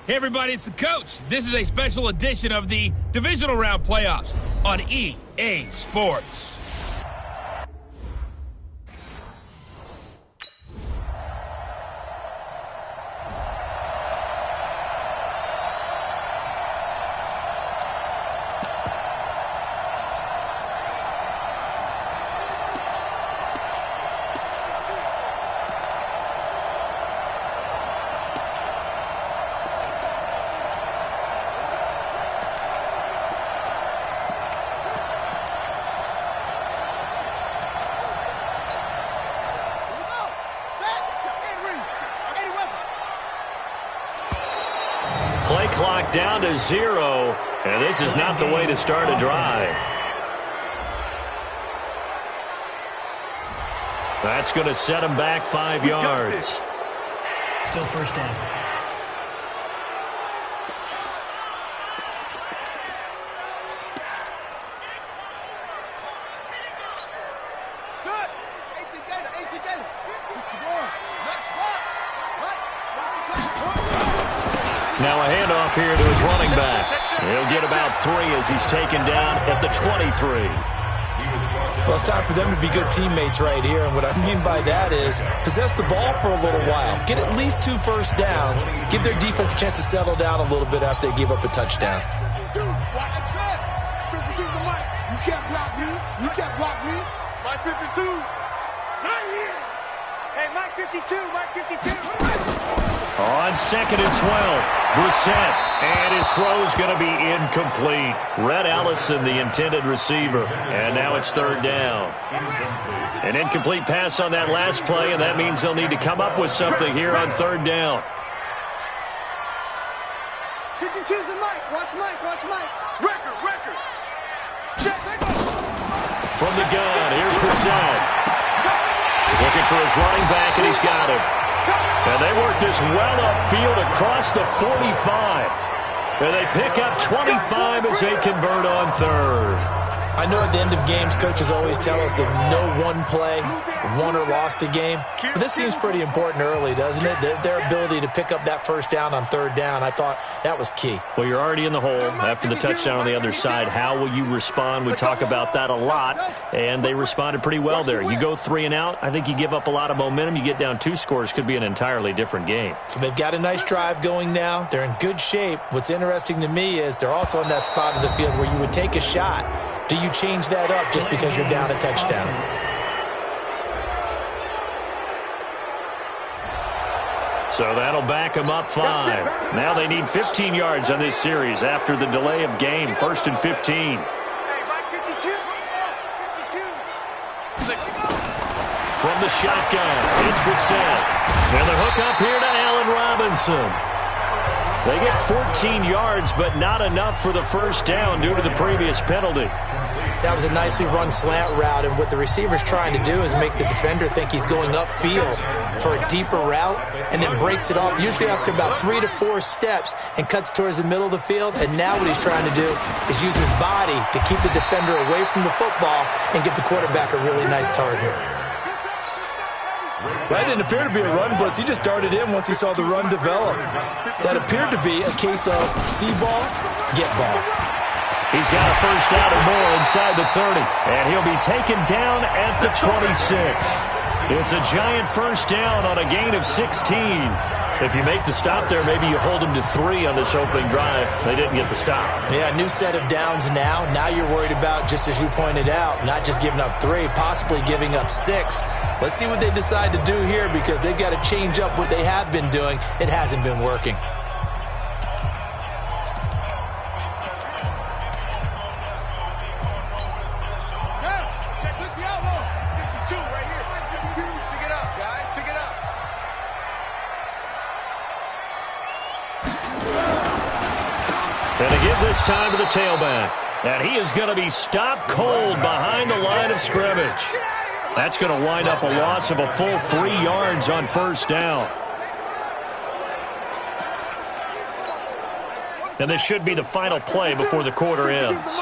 Hey everybody, it's the coach. This is a special edition of the Divisional Round Playoffs on EA Sports. Play clock down to 0, and this is not the way to start a drive. That's going to set him back 5 yards. Still first down. Now a handoff here to his running back. He'll get about 3 as he's taken down at the 23. Well, it's time for them to be good teammates right here, and what I mean by that is possess the ball for a little while. Get at least 2 first downs. Give their defense a chance to settle down a little bit after they give up a touchdown. You can't block me. You can't block me. Mike 52. Not here. Hey, Mike 52. Mike 52. On 2nd and 12, Brissett, and his throw is going to be incomplete. Red Allison, the intended receiver, and now it's 3rd down. An incomplete pass on that last play, and that means they'll need to come up with something here on 3rd down. 52's the Mike. Watch Mike. Watch Mike. Record. Check. From the gun, here's Brissett. Looking for his running back, and he's got him. And they work this well upfield across the 45. And they pick up 25 as they convert on 3rd. I know at the end of games, coaches always tell us that no one play won or lost a game. But this seems pretty important early, doesn't it? Their ability to pick up that first down on 3rd down, I thought that was key. Well, you're already in the hole after the touchdown on the other side. How will you respond? We talk about that a lot, and they responded pretty well there. You go 3 and out, I think you give up a lot of momentum. You get down 2 scores, could be an entirely different game. So they've got a nice drive going now. They're in good shape. What's interesting to me is they're also in that spot of the field where you would take a shot. Do you change that up just because you're down a touchdown? So that'll back them up 5. Now they need 15 yards on this series after the delay of game. 1st and 15. From the shotgun, it's Brissett. And the hook up here to Allen Robinson. They get 14 yards, but not enough for the first down due to the previous penalty. That was a nicely run slant route, and what the receiver's trying to do is make the defender think he's going upfield for a deeper route, and then breaks it off, usually after about 3 to 4 steps, and cuts towards the middle of the field. And now what he's trying to do is use his body to keep the defender away from the football and give the quarterback a really nice target. That didn't appear to be a run blitz. He just darted in once he saw the run develop. That appeared to be a case of see ball, get ball. He's got a first down or more inside the 30, and he'll be taken down at the 26. It's a giant first down on a gain of 16. If you make the stop there, maybe you hold them to 3 on this opening drive. They didn't get the stop. Yeah, new set of downs now. Now you're worried about, just as you pointed out, not just giving up 3, possibly giving up 6. Let's see what they decide to do here, because they've got to change up what they have been doing. It hasn't been working. And to give this time to the tailback. And he is going to be stopped cold behind the line of scrimmage. That's going to wind up a loss of a full 3 yards on first down. And this should be the final play before the quarter ends.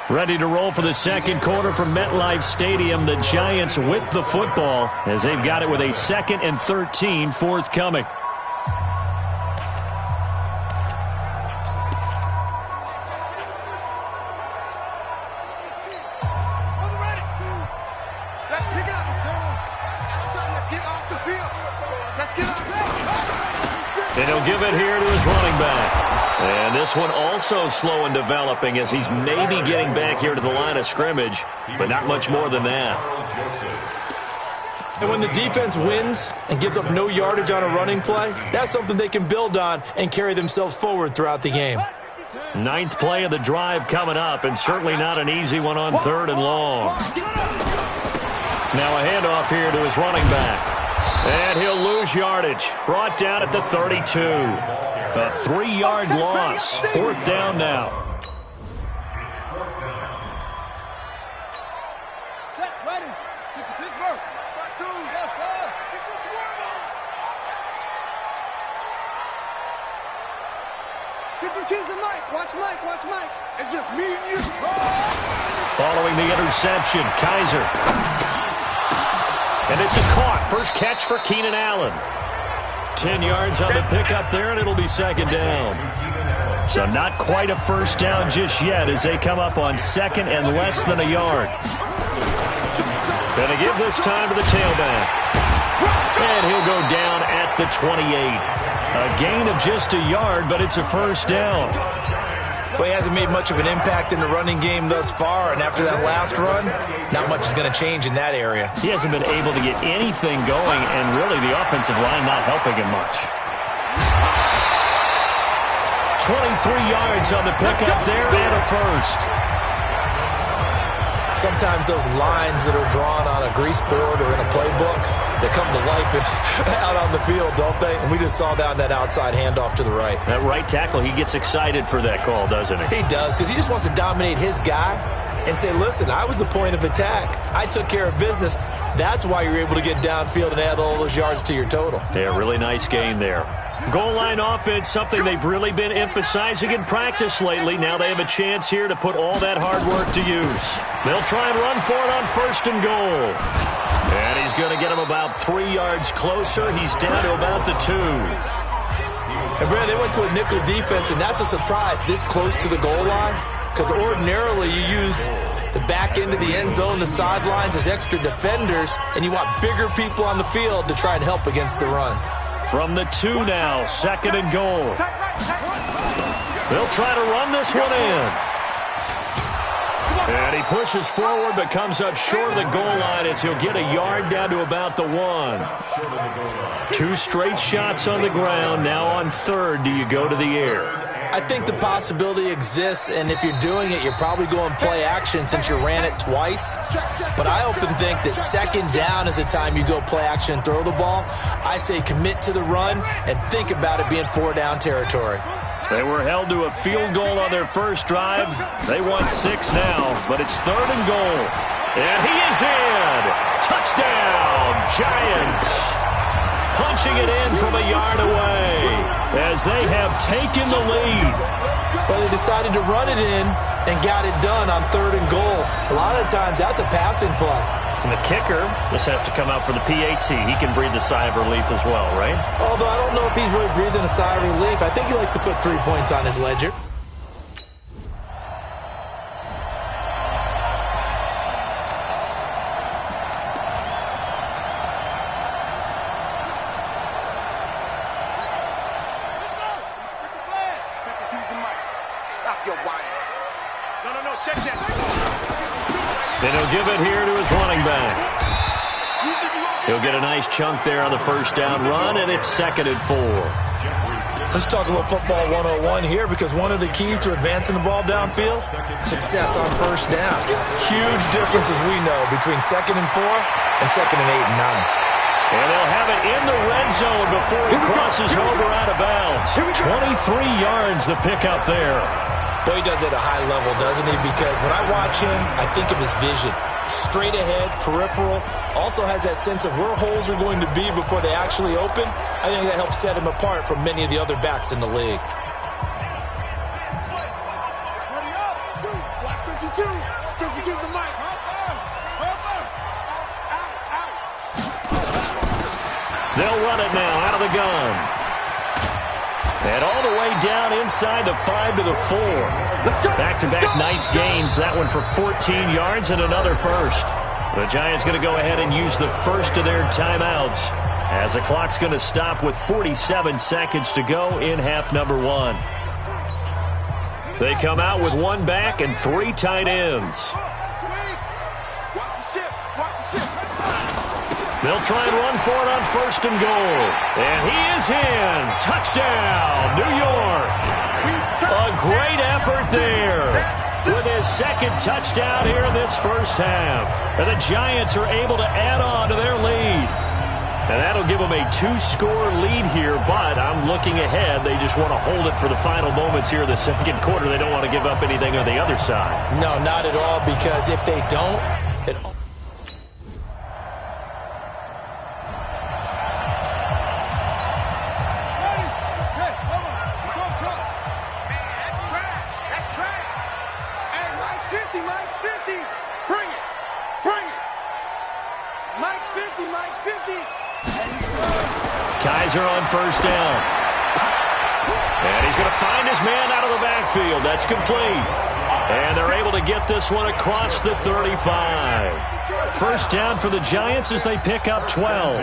Ready to roll for the second quarter from MetLife Stadium. The Giants with the football as they've got it with a 2nd and 13 forthcoming. And he'll give it here to his running back. And this one also slow in developing as he's maybe getting back here to the line of scrimmage, but not much more than that. And when the defense wins and gives up no yardage on a running play, that's something they can build on and carry themselves forward throughout the game. 9th play of the drive coming up, and certainly not an easy one on 3rd and long. Now a handoff here to his running back. And he'll lose yardage. Brought down at the 32. A 3-yard loss. 4th down now. Set, ready. Pittsburgh. 52's the Mike. Watch Mike. Watch Mike. It's just me and you. Following the interception, Kaiser. And this is caught. First catch for Keenan Allen. 10 yards on the pickup there, and it'll be 2nd down. So not quite a first down just yet as they come up on 2nd and less than a yard. Going to give this time to the tailback. And he'll go down at the 28. A gain of just a yard, but it's a first down. Well, he hasn't made much of an impact in the running game thus far, and after that last run, not much is going to change in that area. He hasn't been able to get anything going, and really the offensive line not helping him much. 23 yards on the pickup there and a first. Sometimes those lines that are drawn on a grease board or in a playbook, they come to life out on the field, don't they? And we just saw that outside handoff to the right. That right tackle, he gets excited for that call, doesn't he? He does, because he just wants to dominate his guy and say, listen, I was the point of attack. I took care of business. That's why you're able to get downfield and add all those yards to your total. Yeah, really nice gain there. Goal line offense, something they've really been emphasizing in practice lately. Now they have a chance here to put all that hard work to use. They'll try and run for it on 1st and goal. And he's going to get him about 3 yards closer. He's down to about the 2. And, Brad, they went to a nickel defense, and that's a surprise this close to the goal line, because ordinarily you use the back end of the end zone, the sidelines as extra defenders, and you want bigger people on the field to try and help against the run. From the 2 now, 2nd and goal. They'll try to run this one in. And he pushes forward but comes up short of the goal line as he'll get a yard down to about the 1. 2 straight shots on the ground. Now on 3rd, do you go to the air? I think the possibility exists, and if you're doing it, you're probably going play action since you ran it twice. But I often think that 2nd down is the time you go play action and throw the ball. I say commit to the run and think about it being 4-down territory. They were held to a field goal on their first drive. They want 6 now, but it's 3rd and goal. And he is in. Touchdown, Giants. Punching it in from a yard away as they have taken the lead. Well, they decided to run it in and got it done on 3rd and goal. A lot of times that's a passing play. And the kicker, this has to come out for the PAT. He can breathe a sigh of relief as well, right? Although I don't know if he's really breathing a sigh of relief. I think he likes to put 3 points on his ledger. Then he'll give it here to his running back. He'll get a nice chunk there on the first down run, and it's 2nd and 4. Let's talk a little football 101 here, because one of the keys to advancing the ball downfield, success on first down. Huge difference, as we know, between 2nd and 4 and 2nd and 8 and 9. And they'll have it in the red zone before he crosses over out of bounds. 23 yards the pickup there. Boy, he does it at a high level, doesn't he? Because when I watch him, I think of his vision. Straight ahead, peripheral, also has that sense of where holes are going to be before they actually open. I think that helps set him apart from many of the other backs in the league. 52. 52's the mic. They'll run it now out of the gun. And all the way down inside the 5 to the 4. Back-to-back nice gains. That one for 14 yards and another first. The Giants going to go ahead and use the first of their timeouts as the clock's going to stop with 47 seconds to go in half number 1. They come out with one back and 3 tight ends. They'll try and run for it on 1st and goal. And he is in. Touchdown, New York. A great effort there with his second touchdown here in this first half. And the Giants are able to add on to their lead. And that'll give them a 2-score lead here, but I'm looking ahead. They just want to hold it for the final moments here in the second quarter. They don't want to give up anything on the other side. No, not at all, because if they don't, Kaiser on 1st down. And he's going to find his man out of the backfield. That's complete. And they're able to get this one across the 35. 1st down for the Giants as they pick up 12.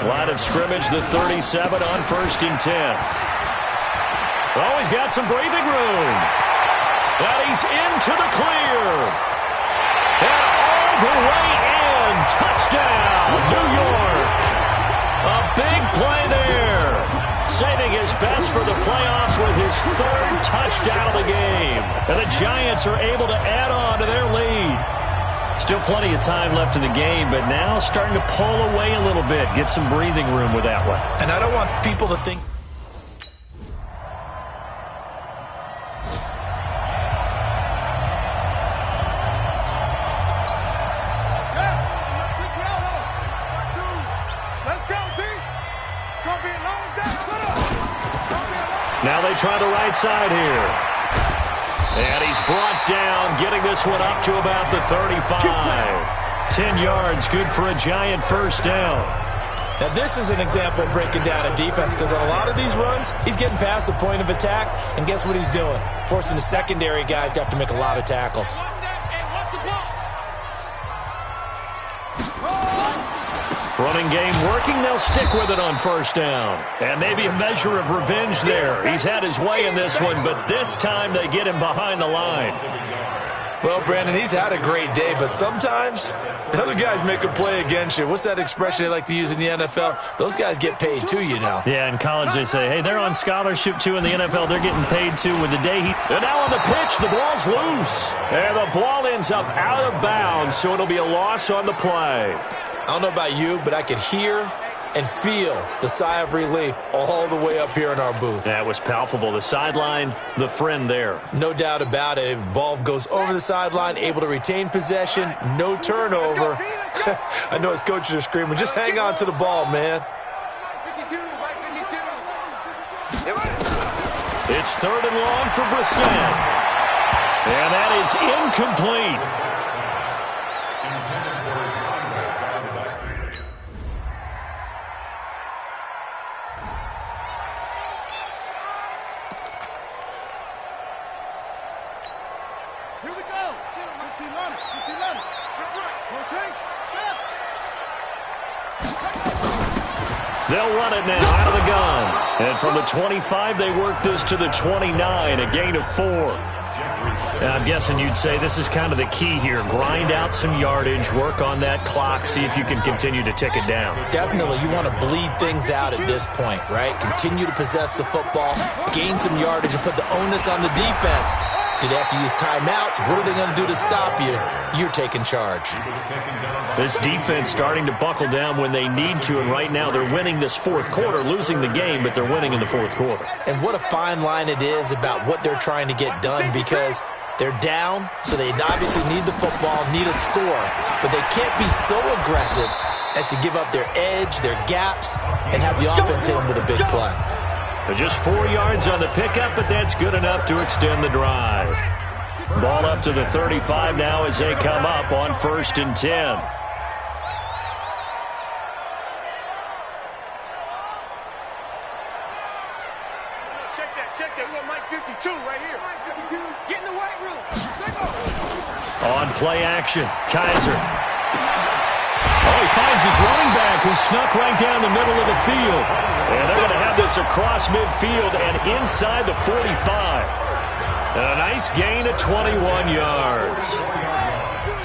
Line of scrimmage, the 37 on 1st and 10. Oh, he's got some breathing room. And he's into the clear. And all the way in. Touchdown, New York. A big play there. Saving his best for the playoffs with his 3rd touchdown of the game. And the Giants are able to add on to their lead. Still plenty of time left in the game, but now starting to pull away a little bit. Get some breathing room with that one. And I don't want people to think now they try the right side here. And he's brought down, getting this one up to about the 35. 10 yards, good for a Giant 1st down. Now, this is an example of breaking down a defense, because on a lot of these runs, he's getting past the point of attack, and guess what he's doing? Forcing the secondary guys to have to make a lot of tackles. Running game working. They'll stick with it on 1st down. And maybe a measure of revenge there. He's had his way in this one, but this time they get him behind the line. Well, Brandon, he's had a great day, but sometimes the other guys make a play against you. What's that expression they like to use in the NFL? Those guys get paid too, you know. Yeah, in college they say, hey, they're on scholarship too. In the NFL, they're getting paid too. With the day and now on the pitch, the ball's loose. And the ball ends up out of bounds, so it'll be a loss on the play. I don't know about you, but I could hear and feel the sigh of relief all the way up here in our booth. That was palpable. The sideline, the friend there. No doubt about it. If the ball goes over the sideline, able to retain possession, no turnover. I know his coaches are screaming, just hang on to the ball, man. It's 3rd and long for Brissett. And that is incomplete. They'll run it now out of the gun. And from the 25, they work this to the 29, a gain of 4. And I'm guessing you'd say this is kind of the key here. Grind out some yardage, work on that clock, see if you can continue to tick it down. Definitely, you want to bleed things out at this point, right? Continue to possess the football, gain some yardage, and put the onus on the defense. Do they have to use timeouts? What are they going to do to stop you? You're taking charge. This defense starting to buckle down when they need to, and right now they're winning this 4th quarter, losing the game, but they're winning in the 4th quarter. And what a fine line it is about what they're trying to get done, because they're down, so they obviously need the football, need a score, but they can't be so aggressive as to give up their edge, their gaps, and have the offense hit them with a big play. Just 4 yards on the pickup, but that's good enough to extend the drive. Ball up to the 35 now as they come up on 1st and 10. Check that. We got Mike 52 right here. Mike 52. Get in the weight room. On play action, Kaiser. Oh, he finds his running back who snuck right down the middle of the field. And they're going to have this across midfield and inside the 45. And a nice gain of 21 yards.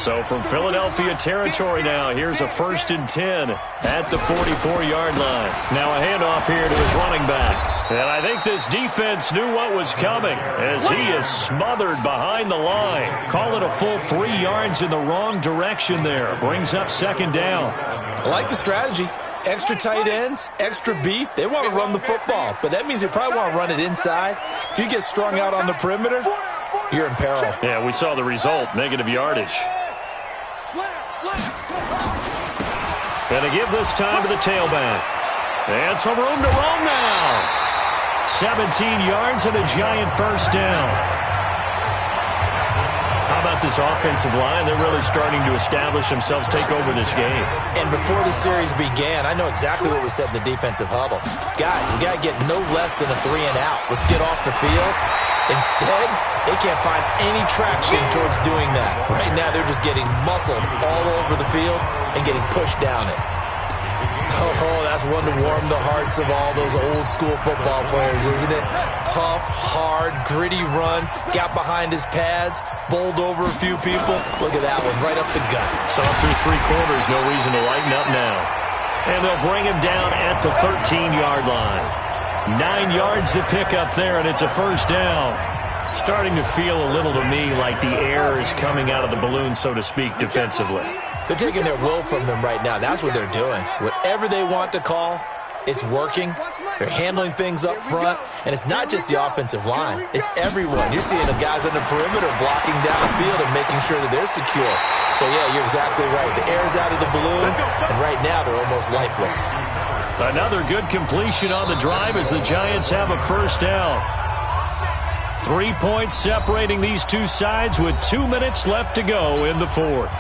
So from Philadelphia territory now, here's a 1st and 10 at the 44-yard line. Now a handoff here to his running back. And I think this defense knew what was coming as he is smothered behind the line. Call it a full 3 yards in the wrong direction there. Brings up 2nd down. I like the strategy. Extra tight ends, extra beef. They want to run the football, but that means they probably want to run it inside. If you get strung out on the perimeter, you're in peril. Yeah, we saw the result, negative yardage. Gonna give this time to the tailback. And some room to roam now. 17 yards and a giant 1st down. How about this offensive line? They're really starting to establish themselves, take over this game. And before the series began, I know exactly what was said in the defensive huddle. Guys, we got to get no less than a 3 and out. Let's get off the field. Instead, they can't find any traction towards doing that. Right now, they're just getting muscled all over the field and getting pushed down it. Oh, that's one to warm the hearts of all those old school football players, isn't it? Tough, hard, gritty run, got behind his pads, bowled over a few people. Look at that one, right up the gut. So up through 3 quarters, no reason to lighten up now. And they'll bring him down at the 13-yard line. 9 yards to pick up there, and it's a 1st down. Starting to feel a little to me like the air is coming out of the balloon, so to speak, defensively. They're taking their will from them right now. That's what they're doing. Whatever they want to call, it's working. They're handling things up front. And it's not just the offensive line. It's everyone. You're seeing the guys on the perimeter blocking down the field and making sure that they're secure. So, yeah, you're exactly right. The air's out of the balloon, and right now they're almost lifeless. Another good completion on the drive as the Giants have a 1st down. 3 points separating these two sides with 2 minutes left to go in the 4th.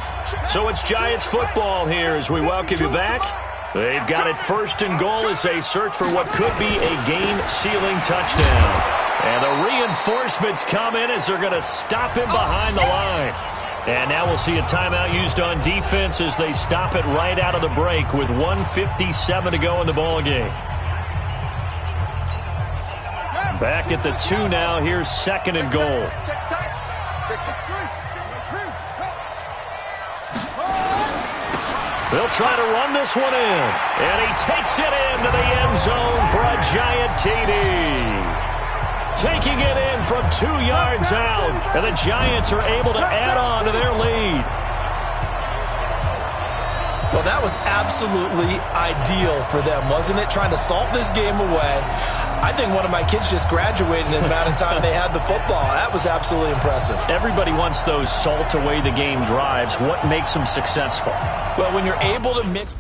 So it's Giants football here as we welcome you back. They've got it 1st and goal as they search for what could be a game-sealing touchdown. And the reinforcements come in as they're going to stop him behind the line. And now we'll see a timeout used on defense as they stop it right out of the break with 1:57 to go in the ballgame. Back at the 2 now. Here's 2nd and goal. They'll try to run this one in. And he takes it into the end zone for a giant TD. Taking it in from 2 yards out. And the Giants are able to add on to their lead. Well, that was absolutely ideal for them, wasn't it? Trying to salt this game away. I think one of my kids just graduated in the amount of time they had the football. That was absolutely impressive. Everybody wants those salt away the game drives. What makes them successful? Well, when you're able to mix...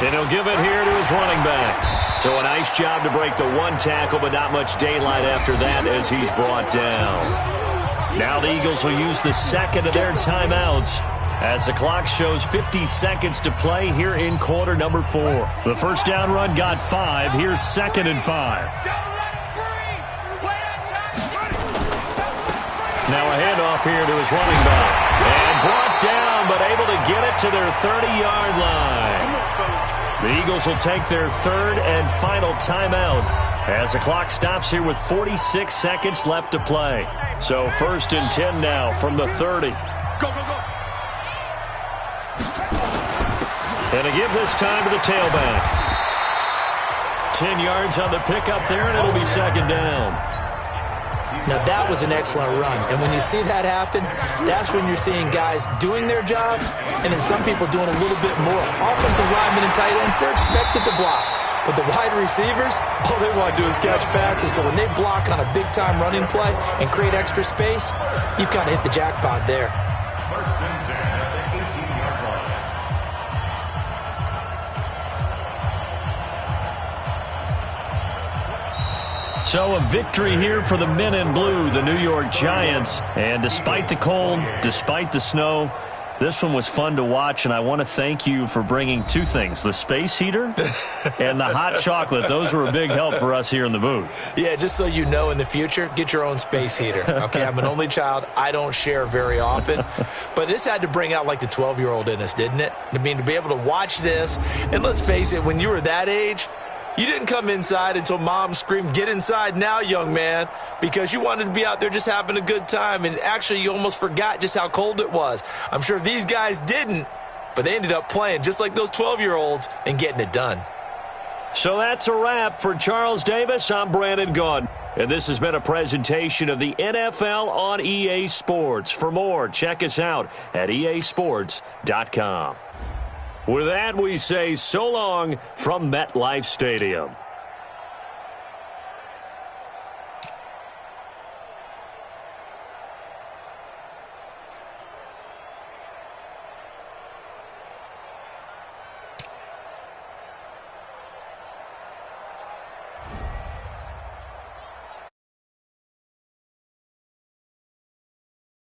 And he'll give it here to his running back. So a nice job to break the 1 tackle, but not much daylight after that as he's brought down. Now the Eagles will use the 2nd of their timeouts as the clock shows 50 seconds to play here in quarter number 4. The 1st down run got 5. Here's 2nd and 5. Now a handoff here to his running back. And brought down, but able to get it to their 30-yard line. The Eagles will take their 3rd and final timeout as the clock stops here with 46 seconds left to play. So 1st and 10 now from the 30. Go, go, go. And to give this time to the tailback. 10 yards on the pickup there, and it'll be 2nd down. Now, that was an excellent run. And when you see that happen, that's when you're seeing guys doing their job and then some people doing a little bit more. Offensive linemen and tight ends, they're expected to block. But the wide receivers, all they want to do is catch passes. So when they block on a big-time running play and create extra space, you've kind of hit the jackpot there. So a victory here for the men in blue, the New York Giants. And despite the cold, despite the snow, this one was fun to watch, and I want to thank you for bringing two things, the space heater and the hot chocolate. Those were a big help for us here in the booth. Yeah, just so you know in the future, get your own space heater. Okay, I'm an only child. I don't share very often. But this had to bring out like the 12-year-old in us, didn't it? I mean, to be able to watch this, and let's face it, when you were that age, you didn't come inside until Mom screamed, "Get inside now, young man," because you wanted to be out there just having a good time. And actually, you almost forgot just how cold it was. I'm sure these guys didn't, but they ended up playing just like those 12-year-olds and getting it done. So that's a wrap for Charles Davis. I'm Brandon Gaudin. And this has been a presentation of the NFL on EA Sports. For more, check us out at easports.com. With that, we say so long from MetLife Stadium.